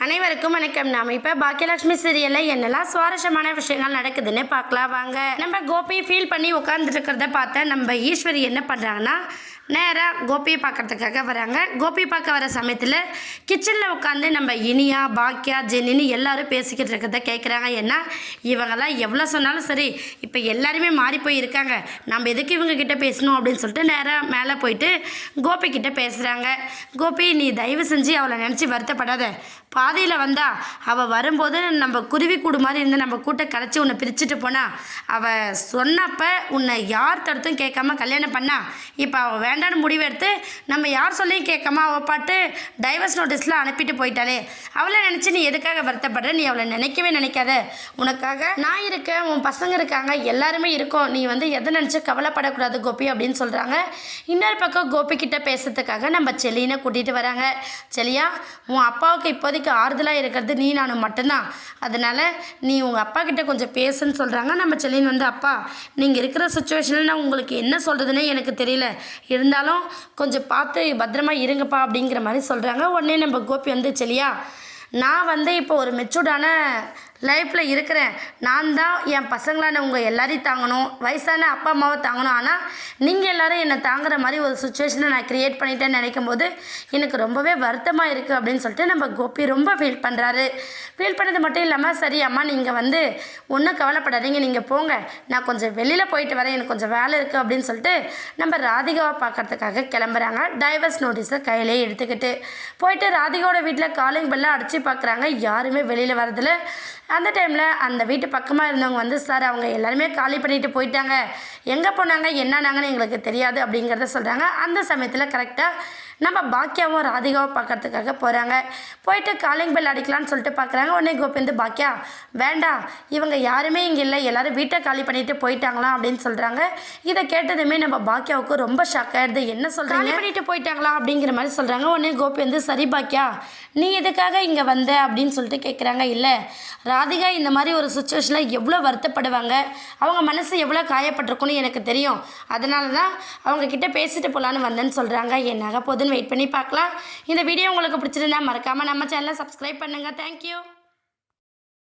அனைவருக்கும் வணக்கம். நாம இப்போ பாக்கியலட்சுமி சீரியலில் என்னெல்லாம் சுவாரஸ்யமான விஷயங்கள் நடக்குதுன்னு பார்க்கலாம் வாங்க. நம்ம கோபி ஃபீல் பண்ணி உட்காந்துட்டு இருக்கிறத பார்த்த நம்ம ஈஸ்வரி என்ன பண்ணுறாங்கன்னா, நேராக கோபியை பார்க்கறதுக்காக வராங்க. கோபி பார்க்க வர சமயத்தில் கிச்சனில் உட்காந்து நம்ம இனியா, பாக்கியா, ஜெனின்னு எல்லாரும் பேசிக்கிட்டு இருக்கிறத கேட்குறாங்க. ஏன்னா இவங்கெல்லாம் எவ்வளோ சொன்னாலும் சரி, இப்போ எல்லாருமே மாறி போய் இருக்காங்க, நம்ம எதுக்கு இவங்க கிட்ட பேசணும் அப்படின்னு சொல்லிட்டு நேராக மேலே போயிட்டு கோபி கிட்ட பேசுகிறாங்க. கோபி, நீ தயவு செஞ்சு அவளை நினச்சி வருத்தப்படாத. பாதையில் வந்தா அவள் வரும்போது நம்ம குருவி கூடு மாதிரி இருந்து நம்ம கூட்டை கரைச்சி உன்னை பிரிச்சுட்டு போனா, அவள் சொன்னப்போ உன்னை யார் தடுத்தும் கேட்காம கல்யாணம் பண்ணா. இப்போ அவள் வேண்டான்னு முடிவெடுத்து நம்ம யார் சொல்லியும் கேட்காம அவள் பாட்டு டைவர்ஸ் நோட்டீஸில் அனுப்பிட்டு போயிட்டாலே. அவளை நினச்சி நீ எதுக்காக வருத்தப்படுற? நீ அவளை நினைக்கவே நினைக்காத. உனக்காக நான் இருக்கேன், உன் பசங்க இருக்காங்க, எல்லாருமே இருக்கோம். நீ எதை நினச்சி கவலைப்படக்கூடாது கோபி அப்படின்னு சொல்கிறாங்க. இன்னொரு பக்கம் கோபி கிட்ட பேசுறதுக்காக நம்ம செலினை கூட்டிகிட்டு வராங்க. செலியா, உன் அப்பாவுக்கு இப்போதைக்கு ஆறுதலாக இருக்கிறது நீ நானும் மட்டும்தான். அதனால் நீ உங்கள் அப்பா கிட்ட கொஞ்சம் பேசுன்னு சொல்கிறாங்க. நம்ம செலின் அப்பா, நீங்கள் இருக்கிற சுச்சுவேஷனில் நான் உங்களுக்கு என்ன சொல்கிறதுனே எனக்கு தெரியல, இருந்தாலும் கொஞ்சம் பார்த்து பத்திரமா இருங்கப்பா அப்படிங்கிற மாதிரி சொல்கிறாங்க. உடனே நம்ம கோபி செலியா, நான் இப்போ ஒரு மெச்சூர்டான லைஃப்பில் இருக்கிறேன். நான் தான் என் பசங்களான உங்கள் எல்லாரையும் தாங்கணும், வயசான அப்பா அம்மாவை தாங்கணும். ஆனால் நீங்கள் எல்லோரும் என்னை தாங்குற மாதிரி ஒரு சுச்சுவேஷனை நான் க்ரியேட் பண்ணிட்டேன்னு நினைக்கும் போது எனக்கு ரொம்பவே வருத்தமாக இருக்குது அப்படின்னு சொல்லிட்டு நம்ம கோபி ரொம்ப ஃபீல் பண்ணுறாரு. ஃபீல் பண்ணது மட்டும் இல்லாமல், சரி அம்மா நீங்கள் ஒன்றும் கவலைப்படாதீங்க, நீங்கள் போங்க, நான் கொஞ்சம் வெளியில் போயிட்டு வரேன், எனக்கு கொஞ்சம் வேலை இருக்குது அப்படின்னு சொல்லிட்டு நம்ம ராதிகாவை பார்க்கறதுக்காக கிளம்புறாங்க. டைவர்ஸ் நோட்டீஸை கையிலே எடுத்துக்கிட்டு போயிட்டு ராதிகாவோட வீட்டில் காலிங் பெல்லாம் அடித்து பார்க்குறாங்க. யாருமே வெளியில் வரதில்லை. அந்த டைமில் அந்த வீட்டு பக்கமாக இருந்தவங்க சார், அவங்க எல்லாருமே காலி பண்ணிட்டு போயிட்டாங்க, எங்கே போனாங்க என்னன்னாங்கன்னு எங்களுக்கு தெரியாது அப்படிங்கிறத சொல்கிறாங்க. அந்த சமயத்தில் கரெக்டாக நம்ம பாக்கியாவும் ராதிகாவும் பார்க்கறதுக்காக போகிறாங்க. போயிட்டு காலிங் பெல் அடிக்கலான்னு சொல்லிட்டு பார்க்குறாங்க. உடனே கோபி பாக்கியா, வேண்டாம், இவங்க யாருமே இங்கே இல்லை, எல்லோரும் வீட்டை காலி பண்ணிட்டு போயிட்டாங்களாம் அப்படின்னு சொல்கிறாங்க. இதை கேட்டதுமே நம்ம பாக்கியாவுக்கு ரொம்ப ஷாக் ஆகிடுது. என்ன சொல்கிறாங்க, காலி பண்ணிட்டு போயிட்டாங்களா அப்படிங்கிற மாதிரி சொல்கிறாங்க. உடனே கோபி சரி பாக்கியா, நீ எதுக்காக இங்கே வந்த அப்படின்னு சொல்லிட்டு கேட்குறாங்க. இல்லை, ராதிகா இந்த மாதிரி ஒரு சுச்சுவேஷனில் எவ்வளோ வருத்தப்படுவாங்க, அவங்க மனசு எவ்வளோ காயப்பட்டிருக்குன்னு எனக்கு தெரியும், அதனால தான் அவங்கக்கிட்ட பேசிட்டு போகலான்னு வந்தேன்னு சொல்கிறாங்க. என்னாக போதுன்னு வெயிட் பண்ணி பார்க்கலாம். இந்த வீடியோ உங்களுக்கு பிடிச்சிருந்தா மறக்காமல் நம்ம சேனலை சப்ஸ்கிரைப் பண்ணுங்கள். தேங்க்யூ.